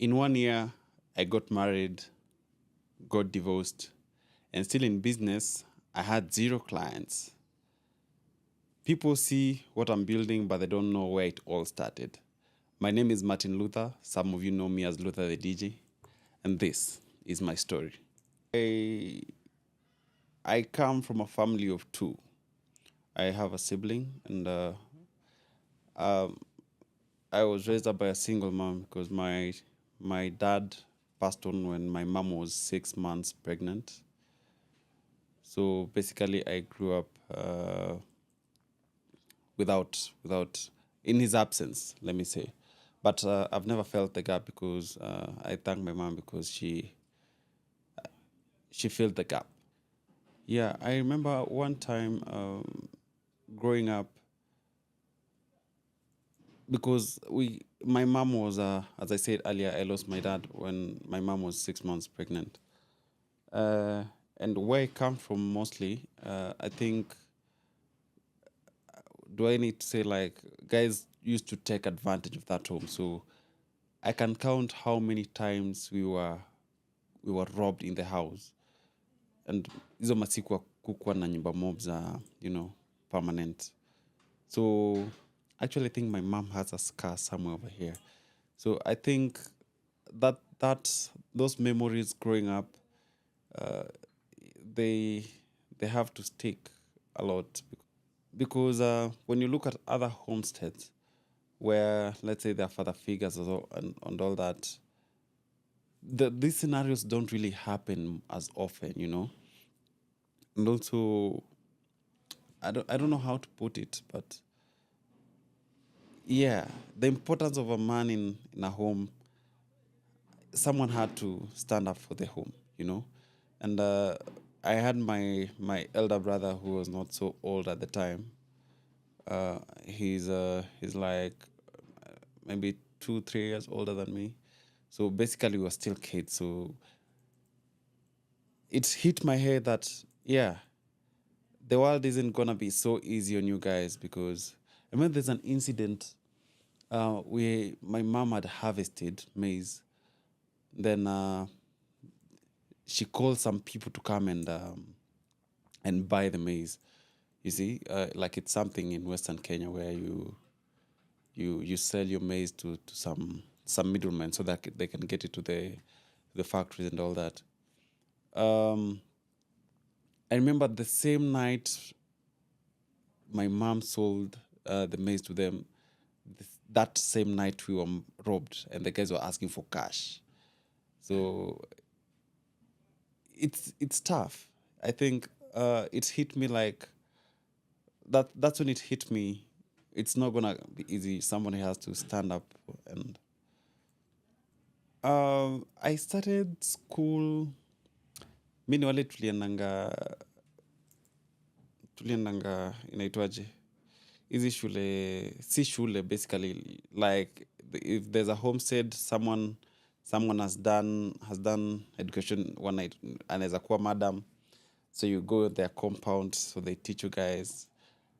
In 1 year, I got married, got divorced, and still in business, I had zero clients. People see what I'm building, but they don't know where it all started. My name is Martin Luther. Some of you know me as Luther the DJ, and this is my story. I, I come from a family of two. I have a sibling, and um, I was raised up by a single mom because my dad passed on when my mom was 6 months pregnant. So basically, I grew up without in his absence, let me say. But I've never felt the gap because I thank my mom because she filled the gap. Yeah, I remember one time growing up because my mom was as I said earlier, I lost my dad when my mom was 6 months pregnant. Uh, and where I come from mostly, I think, do I need to say like guys used to take advantage of that home? So I can count how many times we were robbed in the house, and hizo masiku kukuwa na nyumba mob za permanent. So actually, I think my mom has a scar somewhere over here. So I think that those memories growing up, uh, they they have to stick a lot because when you look at other homesteads where, let's say, there are father figures and all that, these scenarios don't really happen as often. And also, I don't know how to put it, but yeah, the importance of a man in a home, someone had to stand up for the home. And I had my elder brother who was not so old at the time. He's like maybe 2 3 years older than me. So basically, we were still kids. So it hit my head that, yeah, the world isn't gonna be so easy on you guys because I remember there's an incident. My mom had harvested maize, then she called some people to come and buy the maize. You see, like it's something in Western Kenya where you sell your maize to some middlemen so that they can get it to the factories and all that. Um, I remember the same night my mom sold the maize to them. That same night we were robbed, and the guys were asking for cash. So it's tough. I think it hit me like that. That's when it hit me. It's not gonna be easy. Somebody has to stand up. And I started school. Mi ni wale tuliendanga inaitwaje hizi shule, si shule basically, like if there's a homestead, someone has done education one night, anaweza kuwa madam, so you go their compound, so they teach you guys.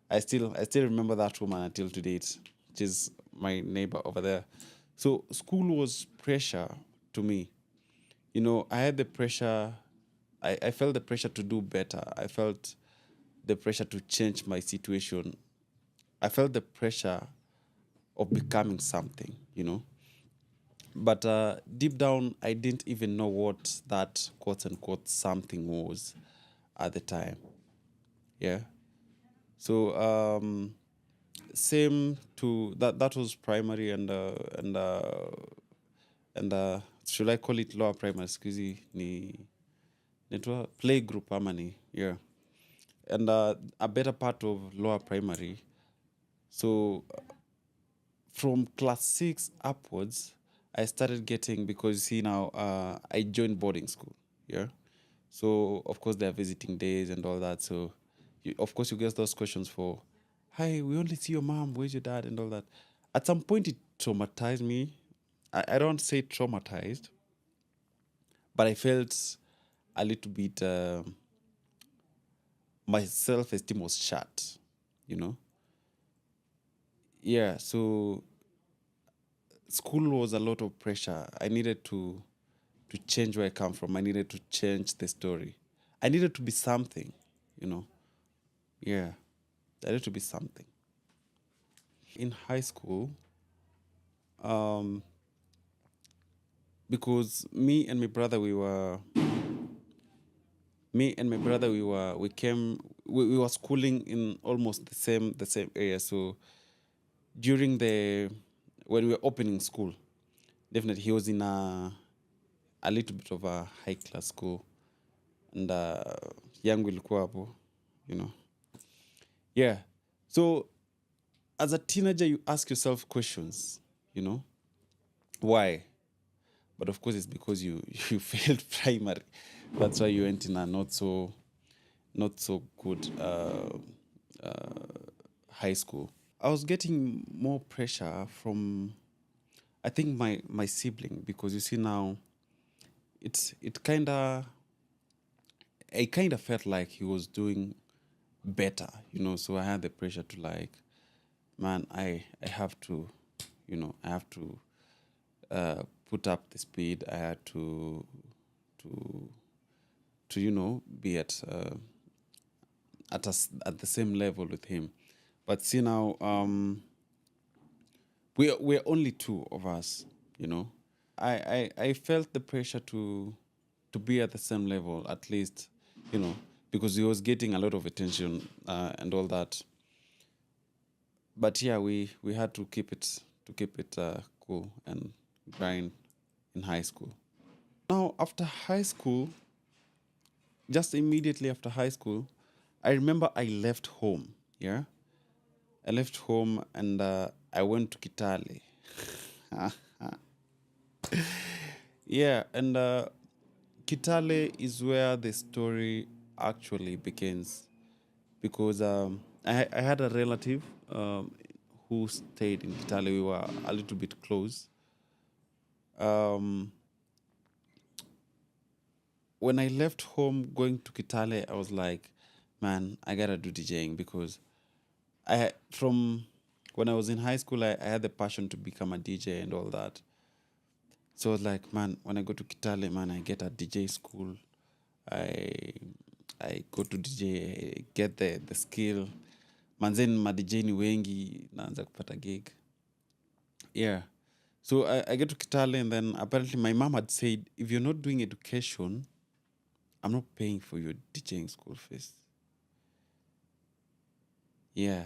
I still remember that woman until today, which is my neighbor over there. So school was pressure to me. I had the pressure. I felt the pressure to do better. I felt the pressure to change my situation. I felt the pressure of becoming something. But deep down, I didn't even know what that quote unquote something was at the time. Yeah. So same to that. That was primary and should I call it lower primary? Squeezy ni play group amani. Yeah. And a better part of lower primary. So from class 6 upwards, I started getting, because you see now, I joined boarding school. Yeah. So of course there are visiting days and all that. So of course you get those questions for, hi, we only see your mom, where's your dad and all that. At some point it traumatized me. I don't say traumatized, but I felt a little bit, my self-esteem was shot. you know Yeah, so school was a lot of pressure. I needed to change where I come from. I needed to change the story. I needed to be something, you know. Yeah, I needed to be something. In high school, um, because me and my brother we were schooling in almost the same area. So during the when we were opening school, definitely he was in a little bit of a high class school, and yangu ilikuwa hapo, you know. Yeah. So as a teenager, you ask yourself questions, you know, why? But of course, it's because you you failed primary. That's why you went in a not so good high school. I was getting more pressure from, I think, my sibling, because you see now it kind of I kind of felt like he was doing better, you know. So I had the pressure to, like, man, I have to, you know, I have to put up the speed. I had to you know, be at the same level with him. But see now, we're only two of us, you know. I felt the pressure to be at the same level, at least, you know, because he was getting a lot of attention and all that. But yeah, we had to keep it cool and grind in high school. Now after high school, just immediately after high school, I remember I left home. Yeah, I left home and I went to Kitale. Yeah, and Kitale is where the story actually begins, because I had a relative who stayed in Kitale. We were a little bit close. Um, when I left home going to Kitale, I was like, man, I gotta do DJing, because from when I was in high school, I had the passion to become a DJ and all that. So I was like, man, when I go to Kitale, man, I get a DJ school. I I go to DJ, get the skill. Manzeni ma DJ ni wengi, naanza kupata gig. Yeah. So I get to Kitale, and then apparently my mom had said, if you're not doing education, I'm not paying for your DJing school fees. Yeah.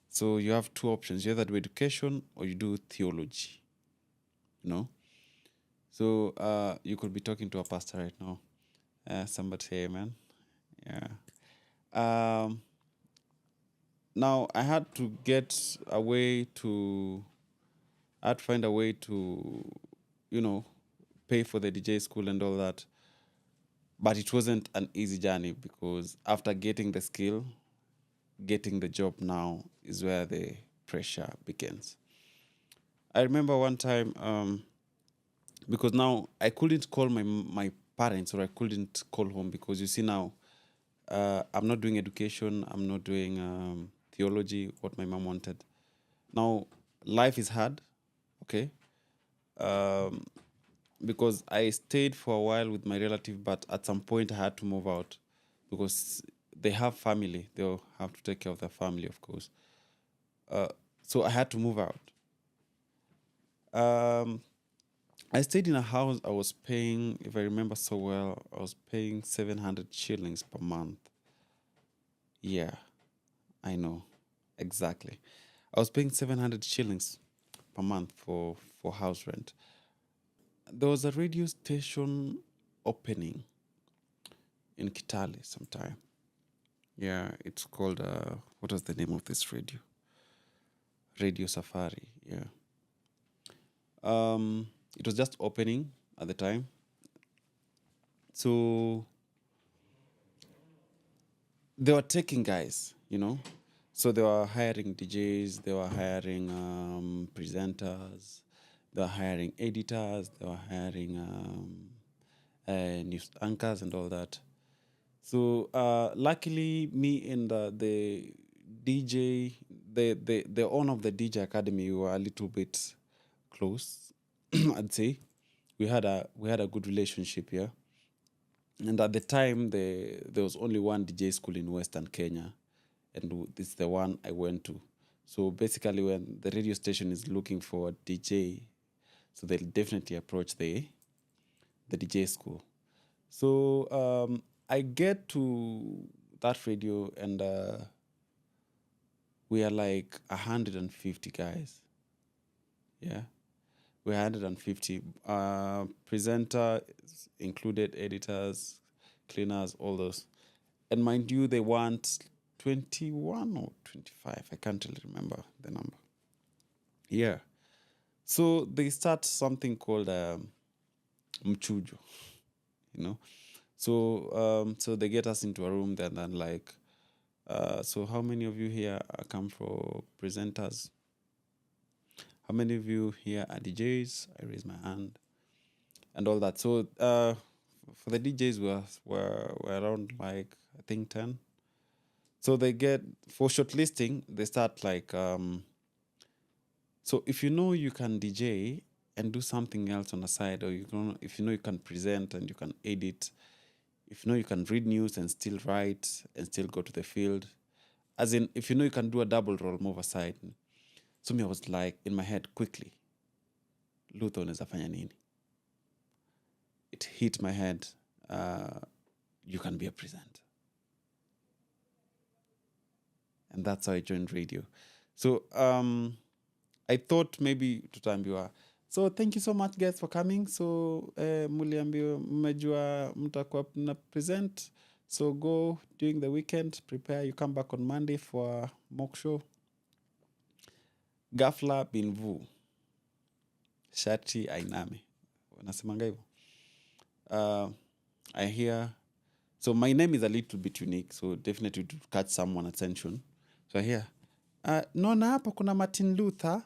So you have two options. You either do education or you do theology. You know? So you could be talking to a pastor right now. Somebody say amen. Yeah. Um, now I had to get a way to I had to find a way to, you know, pay for the DJ school and all that. But it wasn't an easy journey, because after getting the skill, getting the job now is where the pressure begins. I remember one time, because now I couldn't call my parents, or I couldn't call home, because you see now, I'm not doing education, I'm not doing theology, what my mom wanted. Now, life is hard, okay? Um, because I stayed for a while with my relative, but at some point I had to move out, because they have family. They'll have to take care of their family, of course. Uh, so I had to move out. Um, I stayed in a house. I was paying, if I remember so well, I was paying 700 shillings per month. Yeah, I know. Exactly. I was paying 700 shillings per month for house rent. There was a radio station opening in Kitale sometime. Yeah, it's called, what was the name of this radio? Radio Safari. Yeah. It was just opening at the time. So they were taking guys, you know. So they were hiring DJs, they were hiring presenters, they were hiring editors, they were hiring news anchors and all that. So luckily, me and the DJ, the owner of the DJ Academy, we were a little bit close. I'd say we had a good relationship, yeah. And at the time, there was only one DJ school in Western Kenya, and it's the one I went to. So basically, when the radio station is looking for a DJ, so they'll definitely approach the DJ school. So I get to that radio, and we are like 150 guys. Yeah, we're 150. Presenter included, editors, cleaners, all those. And mind you, they want 21 or 25. I can't really remember the number. Yeah. So they start something called mchujo, you know. So they get us into a room there, and then like, so how many of you here come for presenters? How many of you here are DJs? I raise my hand and all that. So for the DJs, we're around like, I think 10. So they get, for shortlisting, they start like, so if you know you can DJ and do something else on the side, or if you know you can present and you can edit, if you know you can read news and still write and still go to the field, as in if you know you can do a double role, move aside. So me, I was like in my head quickly, Luther unaweza fanya nini? It hit my head, you can be a presenter. And that's how I joined radio. So I thought maybe tutaambiwa, so thank you so much guys for coming. So muliambiwa mmejua mtakuwa na present, so go during the weekend, prepare, you come back on Monday for a mock show. Ghafla bin vu, shati ainame, wanasemanga hivyo. I hear, so my name is a little bit unique, so definitely to catch someone's attention. So I hear, naona hapa kuna Martin Luther.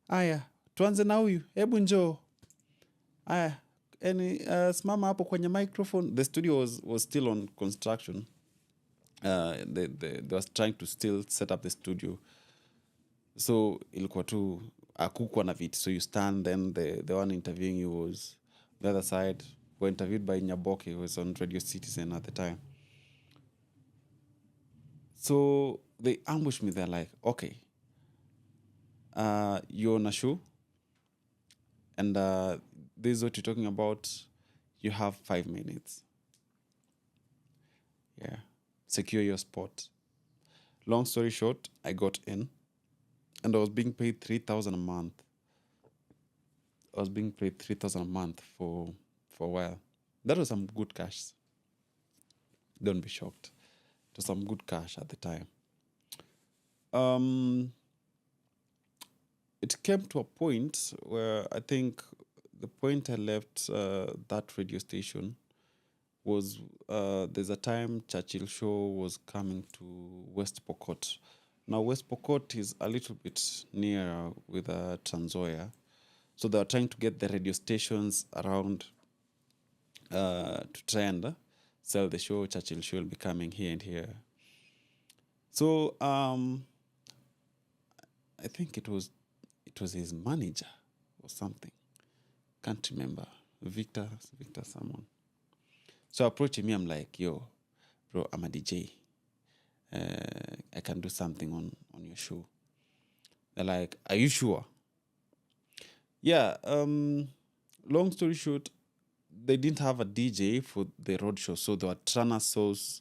Aya, tuanze na huyu, hebu njoo. Aya, simama hapo kwenye microphone. The studio was still on construction. They was trying to still set up the studio. So ilikuwa tu akukwa na viti. So you stand, then the one interviewing you was the other side. Were interviewed by Nyaboke, who was on Radio Citizen at the time. So they ambushed me. They're like, okay, you're on a show, and this is what you're talking about. You have 5 minutes. Yeah. Secure your spot. Long story short, I got in, and I was being paid 3,000 a month. I was being paid 3,000 a month for a while. That was some good cash. Don't be shocked. It was some good cash at the time. It came to a point where I think the point I left that radio station was, there's a time Churchill Show was coming to West Pokot. Now, West Pokot is a little bit near with Trans Nzoia. So they were trying to get the radio stations around to try and sell the show. Churchill Show will be coming here and here. So I think it was his manager or something. Can't remember. Victor someone. So approaching me, I'm like, yo, bro, I'm a DJ. I can do something on your show. They're like, are you sure? Yeah. Long story short, they didn't have a DJ for the road show, so there were Trana shows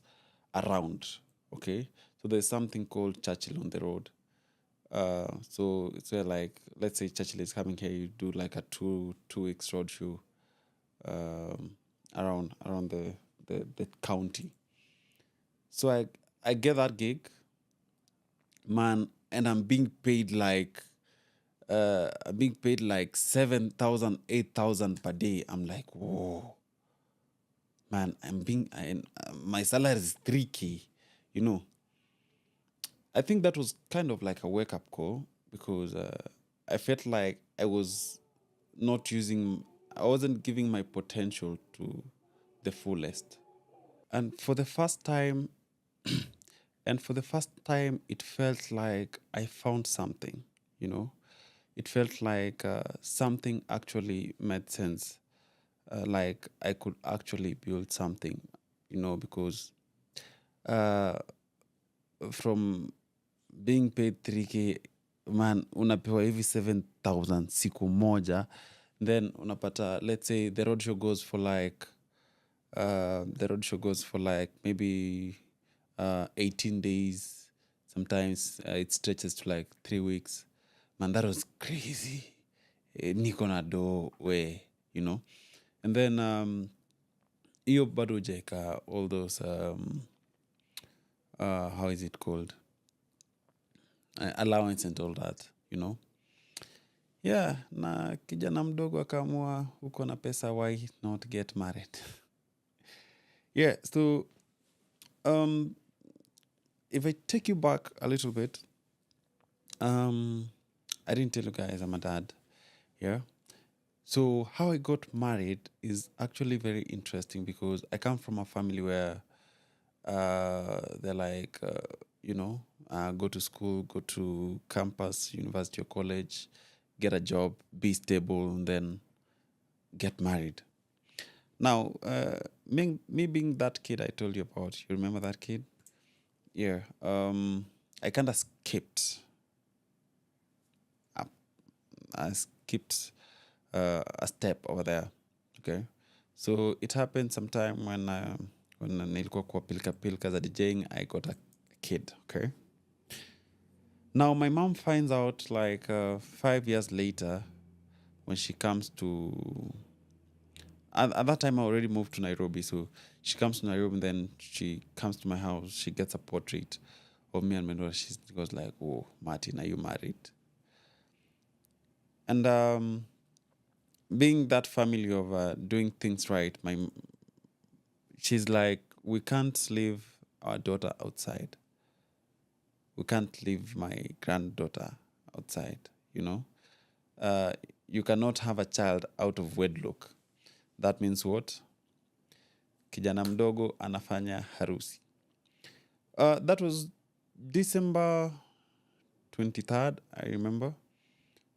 around. Okay, so there's something called Churchill on the road. So it's where, like, let's say Churchill is coming here, you do like a two weeks road show around the county. So I get that gig, man, and I'm being paid like 7,000, 8,000 per day. I'm like, whoa, man, my salary is 3K, you know. I think that was kind of like a wake-up call, because I felt like I wasn't giving my potential to the fullest. And for the first time, it felt like I found something, you know. it felt like something actually made sense. Like I could actually build something, because uh, from being paid 3k, man, unapewa hivi 7,000 siku moja, then unapata, let's say the roadshow goes for like maybe 18 days. Sometimes it stretches to like 3 weeks. Man, that was crazy. Niko na do we, and then hiyo bado hujaeka all those how is it called, allowance and all that, yeah. Na kijana mdogo akaamua uko na pesa, why not get married? Yeah, so if I take you back a little bit, I didn't tell you guys I'm a dad. Yeah. So how I got married is actually very interesting because I come from a family where they're like, go to school, go to campus, university or college, get a job, be stable, and then get married. Now, me being that kid I told you about, you remember that kid? Yeah. I kind of skipped. I skipped a step over there. Okay. So it happened sometime when nilikuwa kwa pilka pilka za DJing, I got a kid. Okay. Now my mom finds out like 5 years later when she comes to. At that time I already moved to Nairobi, so she comes to Nairobi and then she comes to my house. She gets a portrait of me and my daughter. She goes like, "Oh, Martin, are you married?" And being that family of doing things right, she's like, we can't leave our daughter outside. We can't leave my granddaughter outside, you cannot have a child out of wedlock. That means what? Kijana mdogo anafanya harusi. That was December 23rd, I remember,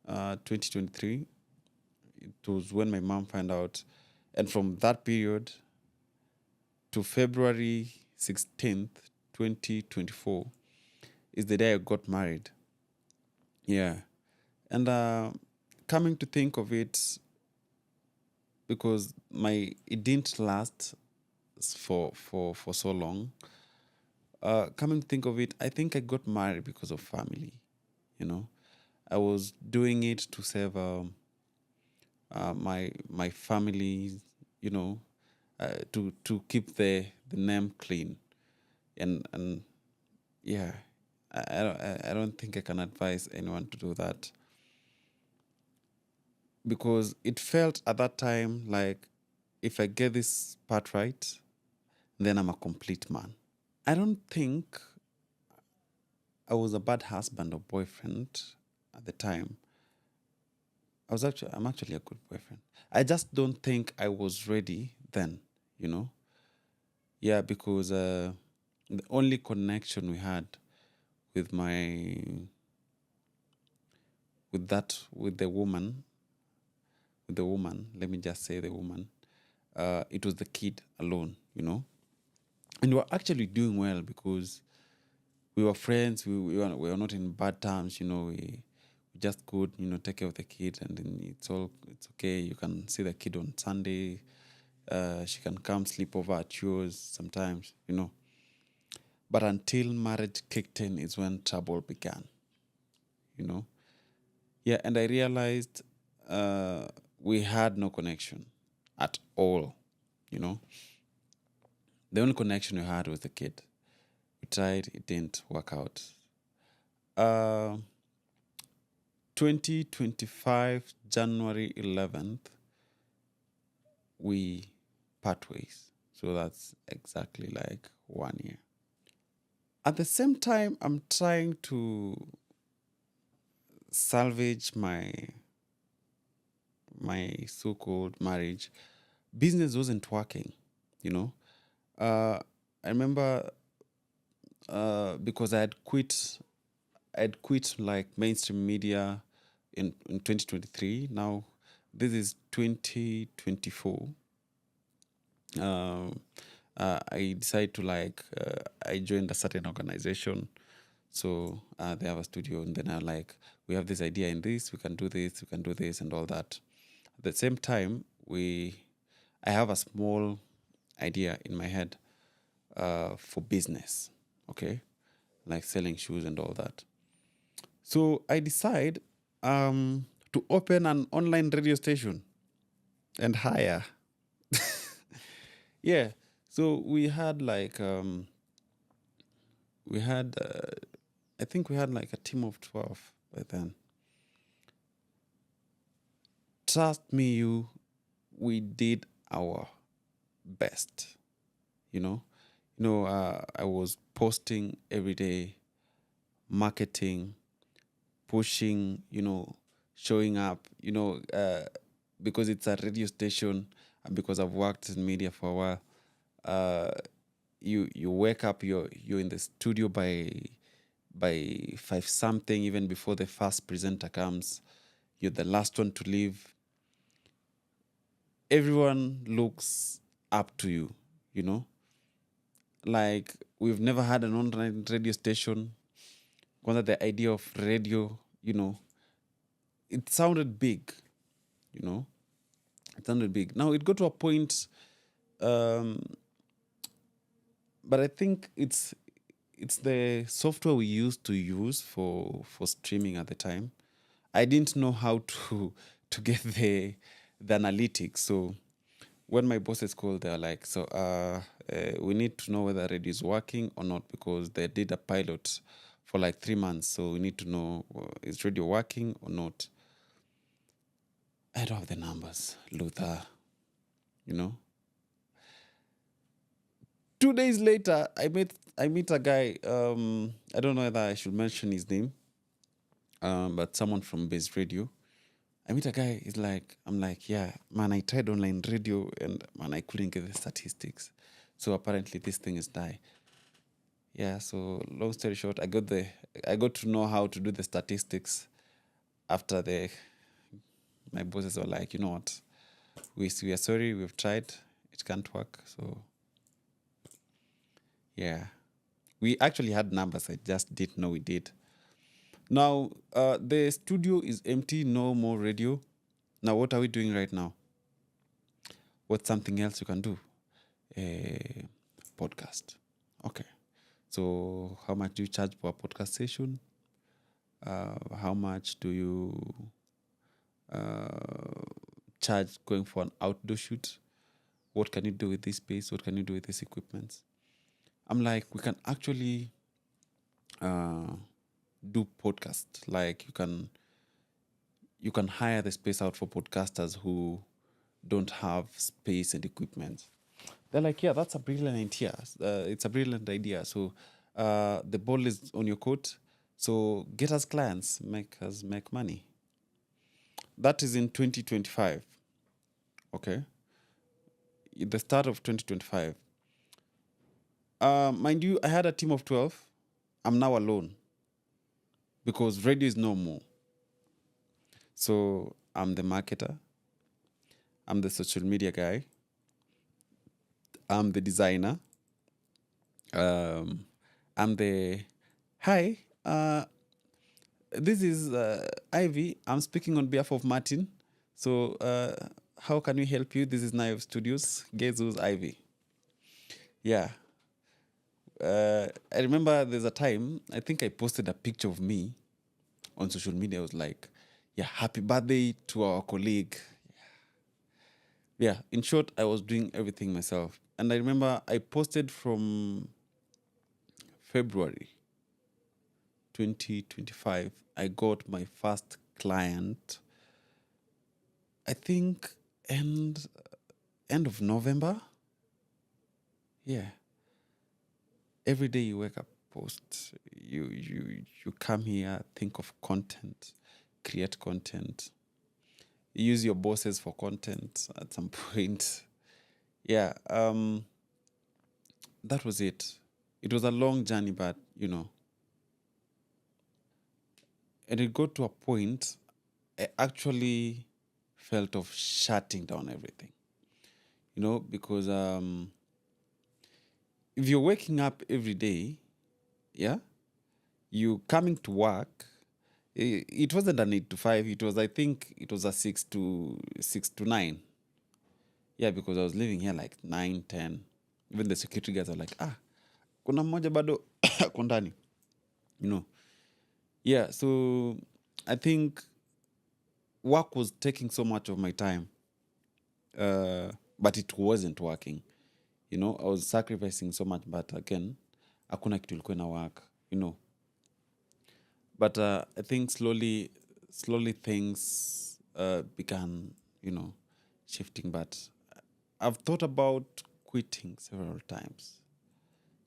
2023. It was when my mom found out. And from that period to February 16th, 2024, is the day I got married. Yeah. And coming to think of it, because it didn't last for so long. Coming to think of it, I think I got married because of family. I was doing it to save my family, to keep the name clean, and yeah, I don't think I can advise anyone to do that, because it felt at that time like if I get this part right, then I'm a complete man. I don't think I was a bad husband or boyfriend at the time. I'm actually a good boyfriend. I just don't think I was ready then, you know? Yeah, because the only connection we had with with the woman, let me just say the woman, it was the kid alone, And we were actually doing well because we were friends, we were not in bad terms, we just could, take care of the kid, and then it's okay. You can see the kid on Sunday. She can come sleep over at yours sometimes, But until marriage kicked in is when trouble began, Yeah, and I realized we had no connection at all, The only connection we had was the kid. We tried, it didn't work out. 2025, January 11th, we part ways. So that's exactly like 1 year. At the same time, I'm trying to salvage my so-called marriage. Business wasn't working, I remember because I'd quit like mainstream media. in 2023. Now, this is 2024. I decided to I joined a certain organization. So they have a studio, and then I'm like, we have this idea in this, we can do this, and all that. At the same time, I have a small idea in my head for business, okay, like selling shoes and all that. So I decide to open an online radio station and hire. Yeah. So we had we had I think we had like a team of 12 by then. Trust me, we did our best. You know, I was posting every day, marketing, pushing, showing up, because it's a radio station and because I've worked in media for a while. You wake up, you're in the studio by 5 something, even before the first presenter comes. You're the last one to leave. Everyone looks up to you, you know. Like, we've never had an online radio station. One the idea of radio, it sounded big, you know. It sounded big. Now it got to a point, but I think it's the software we used to use for streaming at the time. I didn't know how to get the analytics. So when my bosses called, they were like, so we need to know whether radio is working or not, because they did a pilot for like 3 months. So we need to know, is radio working or not? I don't have the numbers, Luther, 2 days later, I meet a guy. I don't know whether I should mention his name, but someone from Base Radio. I meet a guy. I'm like, yeah, man, I tried online radio and man, I couldn't get the statistics. So apparently this thing is die. Yeah. So long story short, I got to know how to do the statistics after my bosses were like, you know what, we are sorry, we've tried, it can't work. So yeah, we actually had numbers. I just didn't know we did. Now, the studio is empty, no more radio. Now, what are we doing right now? What's something else you can do? A podcast. Okay. So, how much do you charge for a podcast session? How much do you charge going for an outdoor shoot? What can you do with this space? What can you do with this equipment? I'm like, we can actually do podcast. Like, you can hire the space out for podcasters who don't have space and equipment. They're like, yeah, that's a brilliant idea. It's a brilliant idea. So the ball is on your court. So get us clients, make money. That is in 2025. Okay. At the start of 2025. Mind you, I had a team of 12. I'm now alone because radio is no more. So I'm the marketer. I'm the social media guy. I'm the designer. I'm the, hi, this is Ivy. I'm speaking on behalf of Martin. So how can we help you? This is NaiWave Studios. Guess who's Ivy? Yeah. I remember there's a time, I think I posted a picture of me on social media. I was like, yeah, happy birthday to our colleague. Yeah, in short, I was doing everything myself. And I remember I posted from February 2025. I got my first client, I think, end of November. Yeah. Every day you wake up, post. You come here, think of content, create content, use your bosses for content at some point. Yeah, that was it. It was a long journey, but and it got to a point I actually felt of shutting down everything, because if you're waking up every day, yeah, you coming to work, it wasn't an 8 to 5. It was, I think, it was a 6 to 9. Yeah, because I was living here like 9, 10. Even the security guys are like, kuna mmoja bado ako ndani, you know. Yeah, so I think work was taking so much of my time, but it wasn't working. I was sacrificing so much, but again, hakuna kitu ilikuwa na work, But I think slowly things began, shifting. But I've thought about quitting several times.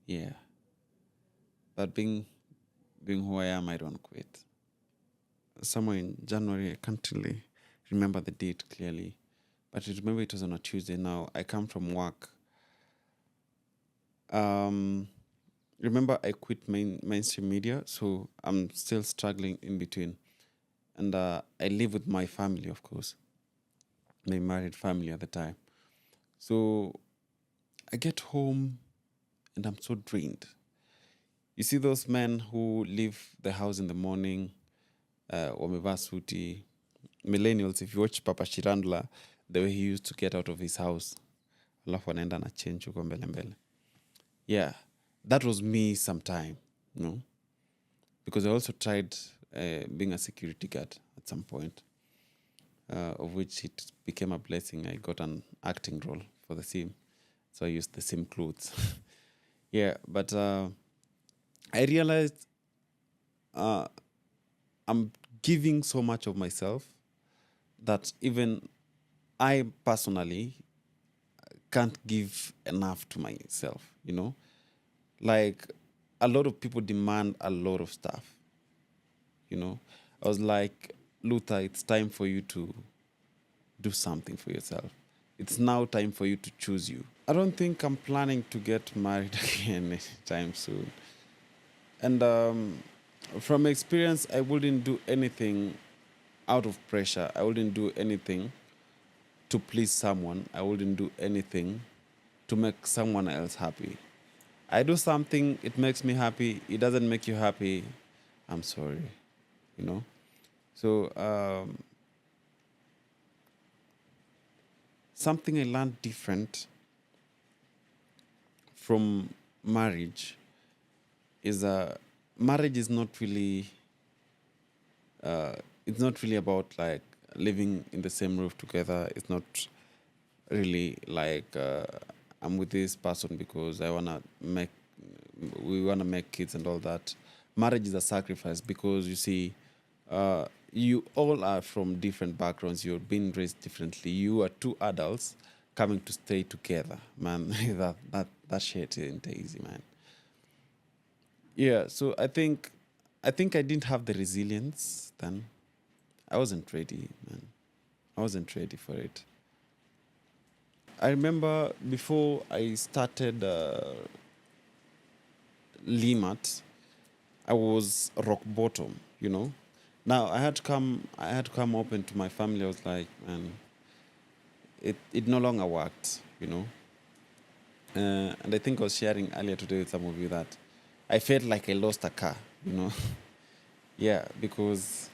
Yeah. But being who I am, I don't quit. Somewhere in January, I can't really remember the date clearly, but I remember it was on a Tuesday. Now I come from work. Remember, I quit mainstream media, so I'm still struggling in between. And I live with my family, of course, my married family at the time. So I get home and I'm so drained. You see those men who leave the house in the morning, wamevaa suti, millennials, if you watch Papa Shirandula, the way he used to get out of his house, alafu anaenda na change huko mbele mbele. Yeah, that was me sometime, because I also tried being a security guard at some point, of which it became a blessing. I got an acting role for the same, so I used the same clothes. Yeah, but I realized I'm giving so much of myself that even I personally can't give enough to myself, Like, a lot of people demand a lot of stuff, I was like, Luther, it's time for you to do something for yourself. It's now time for you to choose you. I don't think I'm planning to get married again anytime soon. And from experience, I wouldn't do anything out of pressure. I wouldn't do anything to please someone. I wouldn't do anything to make someone else happy. I do something, it makes me happy. It doesn't make you happy, I'm sorry, So something I learned different from marriage is marriage is not really it's not really about like living in the same roof together. It's not really like I'm with this person because we wanna make kids and all that. Marriage is a sacrifice because you see, you all are from different backgrounds. You're being raised differently. You are two adults coming to stay together, man. that shit isn't easy, man. Yeah, so I think I didn't have the resilience then. I wasn't ready, man. I wasn't ready for it. I remember before I started Limat, I was rock bottom, Now I had to come open to my family. I was like, man, it no longer worked, And I think I was sharing earlier today with some of you that I felt like I lost a car, Yeah, because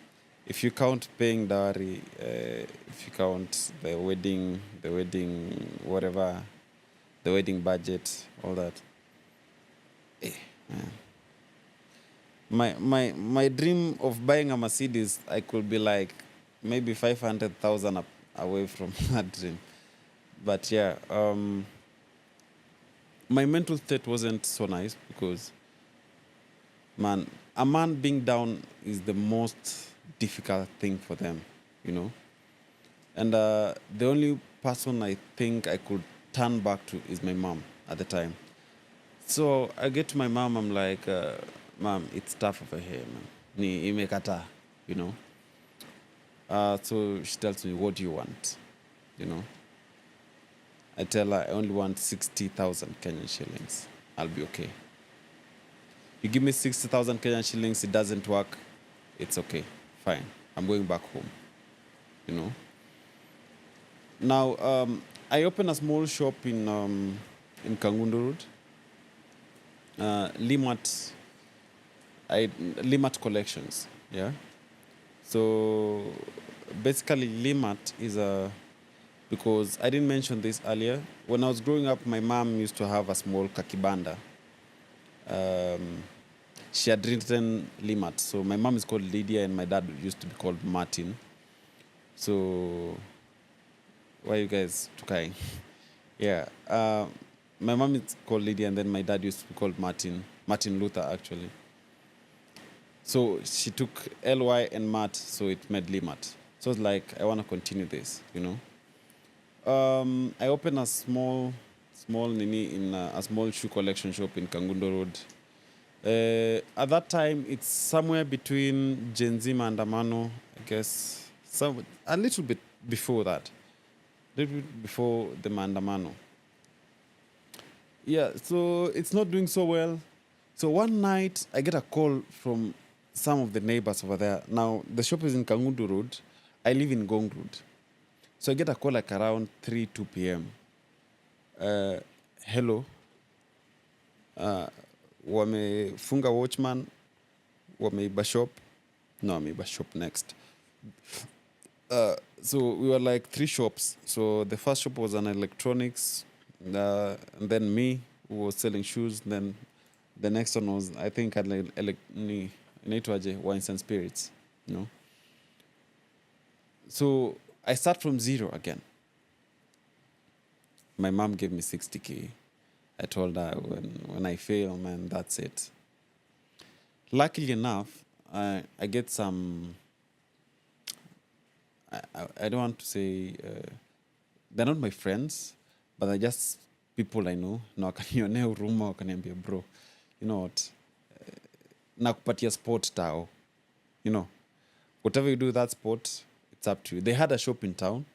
if you count paying dowry, if you count the wedding, whatever, the wedding budget, all that, man. My dream of buying a Mercedes, I could be like maybe 500,000 away from that dream. But yeah, my mental state wasn't so nice because, man, a man being down is the most difficult thing for them, And the only person I think I could turn back to is my mom at the time. So I get to my mom, I'm like, Mom, it's tough over here, man. Ni imekata, So she tells me, what do you want? I tell her I only want 60,000 Kenyan shillings. I'll be okay. You give me 60,000 Kenyan shillings, it doesn't work, it's okay, fine. I'm going back home. you know. Now, I opened a small shop in Kangundu Road, Limat, Limat Collections, yeah. So basically, Limat is because I didn't mention this earlier. When I was growing up, my mom used to have a small kakibanda. She had written Limat. So my mom is called Lydia and my dad used to be called Martin. So why are you guys tukai? Yeah. My mom is called Lydia and then my dad used to be called Martin Luther actually. So she took LY and Mat, so it made Limat. So it's like, I want to continue this, you know. I opened a small nini in a small shoe collection shop in Kangundo Road. At that time, it's somewhere between Gen Z Maandamano, I guess, a little bit before that, a little bit before the Maandamano. Yeah, so it's not doing so well. So one night, I get a call from some of the neighbors over there. Now, the shop is in Kangundo Road. I live in Gong Road. So I get a call like around 2 p.m. Hello. Wamefunga watchman. Wameiba shop. No, wameiba shop next. So we were like 3 shops. So the first shop was an electronics. And then me, who was selling shoes. Then the next one was, I think, wines and spirits. You know. So I start from zero again. My mom gave me 60K. I told her when I fail, man, that's it. Luckily enough, I get some. I don't want to say they're not my friends, but they're just people I know. Na wakanionea huruma, wakaniambia bro, you know what? Nakupatia sport tao. You know, whatever you do with that sport, it's up to you. They had a shop in town,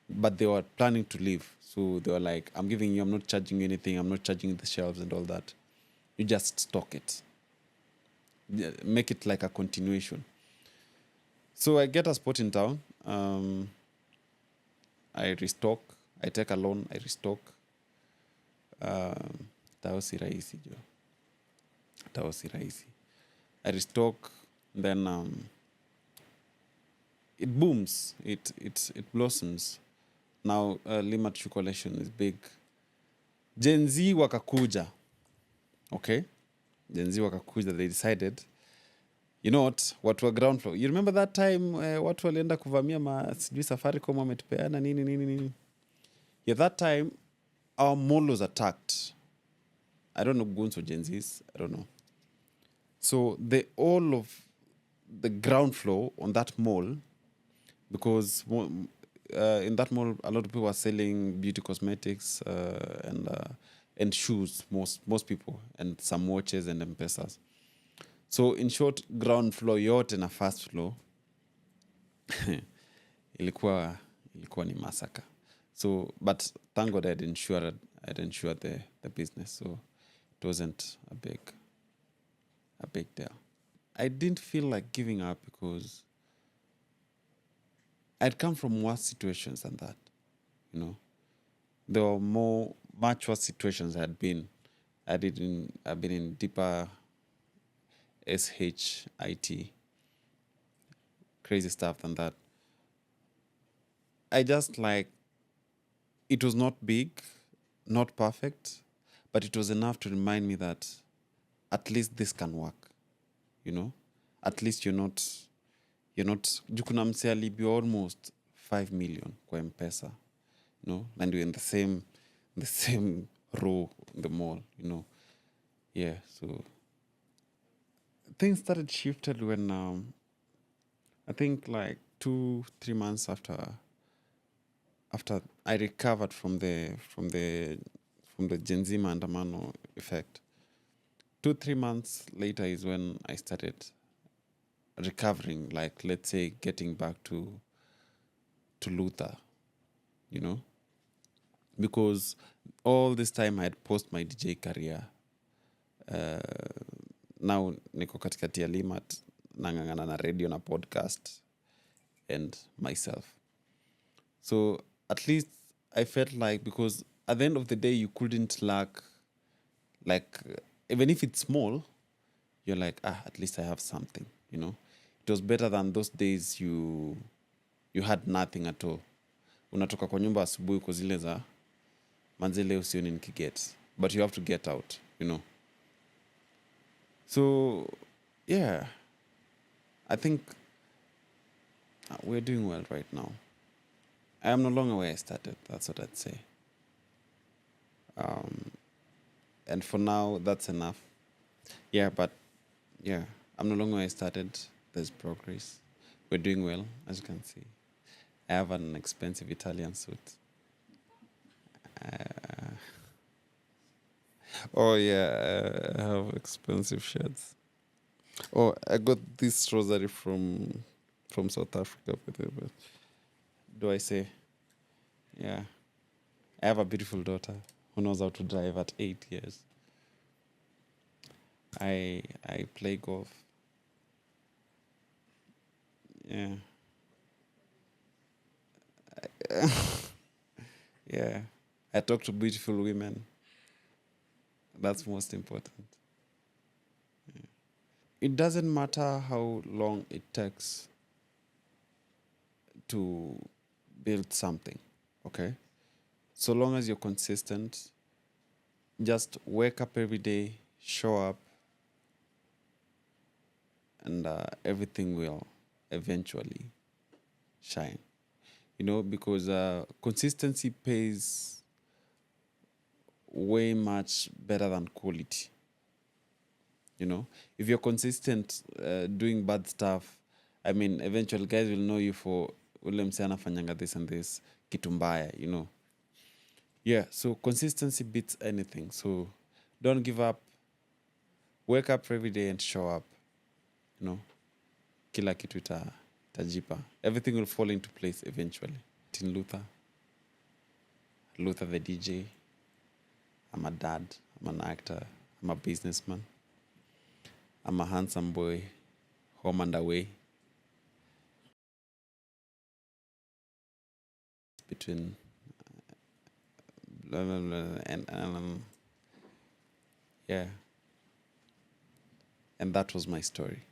but they were planning to leave. So they were like, I'm giving you, I'm not charging you anything. I'm not charging the shelves and all that. You just stock it. Make it like a continuation. So I get a spot in town. I restock. I take a loan. I restock. Tao si rahisi jo. Tao si rahisi. I restock. Then it booms. It blossoms. Now Limat Shoe Collection is big. Gen Z wakakuja. Okay? Gen Z wakakuja. They decided, you know what were ground floor. You remember that time watu walienda kuvamia sijui Safaricom wametupeana nini. Yeah, that time our mall was attacked. I don't know Guns or Gen Zs. I don't know. So all of the ground floor on that mall, because in that mall a lot of people were selling beauty cosmetics and shoes, most people, and some watches and M-Pesas. So in short, ground floor yote na first floor ilikuwa ni massacre. So but thank God I'd insured the business, so it wasn't a big deal. I didn't feel like giving up because I'd come from worse situations than that, you know. There were much worse situations I've been in deeper SHIT, crazy stuff than that. I just it was not big, not perfect, but it was enough to remind me that at least this can work, you know. At least you're not jukuna mse alibiwa almost 5 million kwa M-Pesa, you know, and you're in the same row in the mall, you know. Yeah, so things started shifted when I think 2-3 months after I recovered from the Gen Z Maandamano effect. 2-3 months later is when I started recovering, let's say getting back to Luther, you know, because all this time I had paused my DJ career. Now niko katikati ya Limat, nangangana na radio na podcast and myself. So at least I felt like, because at the end of the day, you couldn't lack, like, even if it's small, you're like, at least I have something, you know. It was better than those days you had nothing at all. Unatoka kwa nyumba asubuhi uko zile za manze leo sioni nikiget, but you have to get out, you know. So yeah, I think we're doing well right now. I am no longer where I started. That's what I'd say. And for now, that's enough. Yeah, but yeah, I'm no longer where I started. There's progress. We're doing well, as you can see. I have an expensive Italian suit. Oh yeah, I have expensive shirts. Oh, I got this rosary from South Africa. But do I say? Yeah, I have a beautiful daughter who knows how to drive at 8 years. I play golf. Yeah, yeah. I talk to beautiful women. That's most important. It doesn't matter how long it takes to build something, okay? So long as you're consistent, just wake up every day, show up, and everything will eventually shine. You know, because consistency pays way much better than quality. You know, if you're consistent doing bad stuff, I mean, eventually guys will know you for ule msee anafanyanga this and this, kitu mbaya, you know. Yeah, so consistency beats anything. So don't give up. Wake up every day and show up. You know, kila kitu itajipa. Everything will fall into place eventually. Tin Luther the DJ. I'm a dad. I'm an actor. I'm a businessman. I'm a handsome boy, home and away. Between blah, blah, blah, and yeah. And that was my story.